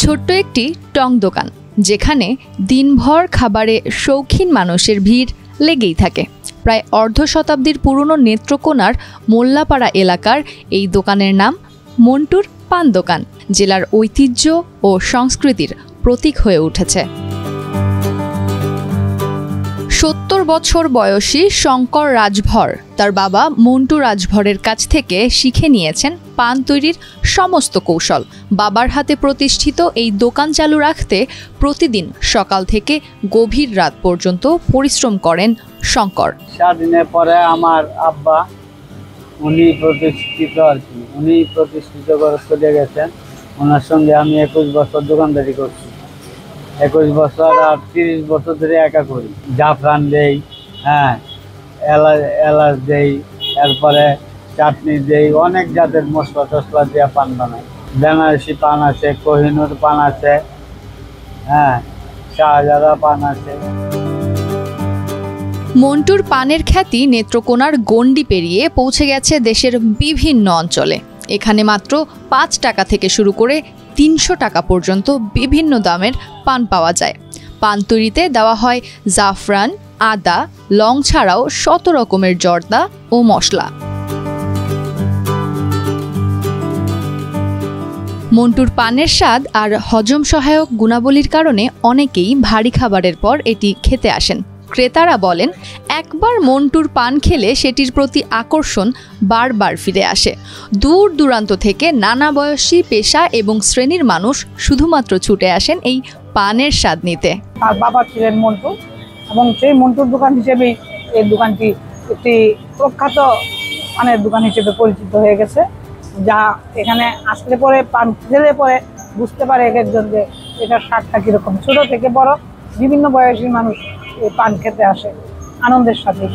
ছোট্ট একটি টং দোকান, যেখানে দিনভর খাবারে শৌখিন মানুষের ভিড় লেগেই থাকে। প্রায় অর্ধ শতাব্দীর পুরনো নেত্রকোনার মোল্লাপাড়া এলাকার এই দোকানের নাম মন্টুর পান দোকান, জেলার ঐতিহ্য ও সংস্কৃতির প্রতীক হয়ে উঠেছে। ৭০ বছর বয়সী শঙ্কর রাজভর তার বাবা মন্টু রাজভরের কাছ থেকে শিখে নিয়েছেন পান তৈরির সমস্ত কৌশল। বাবার হাতে প্রতিষ্ঠিত এই দোকান চালু রাখতে প্রতিদিন সকাল থেকে গভীর রাত পর্যন্ত পরিশ্রম করেন শঙ্কর। স্বাধীনের পরে আমার আব্বা উনি প্রতিষ্ঠিত করে চলে গেছেন। ওনার সঙ্গে আমি ২১ বছর দোকানদারি করছি। ২১ বছর আর ৩০ বছর ধরে একা করি। জাফরান দেই, এলাচ দেই, এরপরে চাটনি দেই, অনেক জাতের মশলা টসলা দিয়ে পান বানাই। বেনারসি পান আছে, কোহিনুর পান আছে, শাহজাদা পান আছে। মন্টুর পানের খ্যাতি নেত্রকোনার গণ্ডি পেরিয়ে পৌঁছে গেছে দেশের বিভিন্ন অঞ্চলে। এখানে মাত্র ৫ টাকা থেকে শুরু করে ৩০০ টাকা পর্যন্ত বিভিন্ন দামের পান পাওয়া যায়। পান তৈরিতে দেওয়া হয় জাফরান, আদা, লং ছাড়াও ১০০ রকমের জর্দা ও মশলা। মন্টুর পানের স্বাদ আর হজম সহায়ক গুণাবলীর কারণে অনেকেই ভারী খাবারের পর এটি খেতে আসেন। ক্রেতারা বলেন, একবার মন্টুর পান খেলে সেটির প্রতি আকর্ষণ বারবার ফিরে আসে। দূর দূরান্ত থেকে নানা বয়সী, পেশা এবং শ্রেণীর মানুষ শুধুমাত্র ছুটে আসেন এই পানের স্বাদ নিতে। তার বাবা ছিলেন মন্টু, এবং সেই মন্টুর দোকান হিসেবেই এই দোকানটি একটি প্রখ্যাত পানের দোকান হিসেবে পরিচিত হয়ে গেছে। যা এখানে আসলে পরে, পান খেলে পরে বুঝতে পারে এক একজন যে এটার স্বাদটা কীরকম। ছোটো থেকে বড় বিভিন্ন বয়সী মানুষ এই পান খেতে আসে আনন্দের সাথে।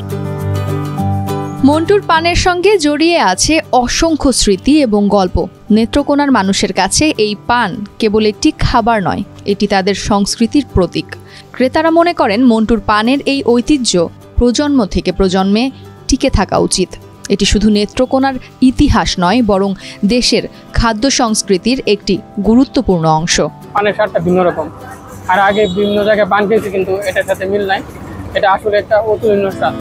মন্টুর পানের সঙ্গে জড়িয়ে আছে অসংখ্য স্মৃতি এবং গল্প। নেত্রকোনার মানুষের কাছে এই পান কেবল একটি খাবার নয়, এটি তাদের সংস্কৃতির প্রতীক। ক্রেতারা মনে করেন মন্টুর পানের এই ঐতিহ্য প্রজন্ম থেকে প্রজন্মে টিকে থাকা উচিত। এটি শুধু নেত্রকোনার ইতিহাস নয়, বরং দেশের খাদ্য সংস্কৃতির একটি গুরুত্বপূর্ণ অংশ। পানের স্বাদটা ভিন্ন রকম। আর আগে বিভিন্ন জায়গায় পান খেয়েছি, কিন্তু এটার সাথে মিল নাই। এটা আসলে একটা অতুলনীয় স্বাদ।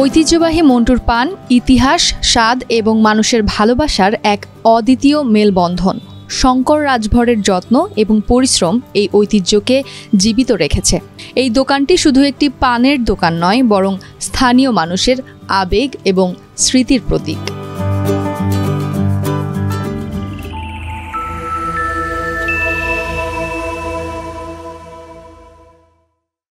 ঐতিহ্যবাহী মন্টুর পান ইতিহাস, স্বাদ এবং মানুষের ভালোবাসার এক অদ্বিতীয় মেলবন্ধন। শঙ্কর রাজভরের যত্ন এবং পরিশ্রম এই ঐতিহ্যকে জীবিত রেখেছে। এই দোকানটি শুধু একটি পানের দোকান নয়, বরং স্থানীয় মানুষের আবেগ এবং স্মৃতির প্রতীক।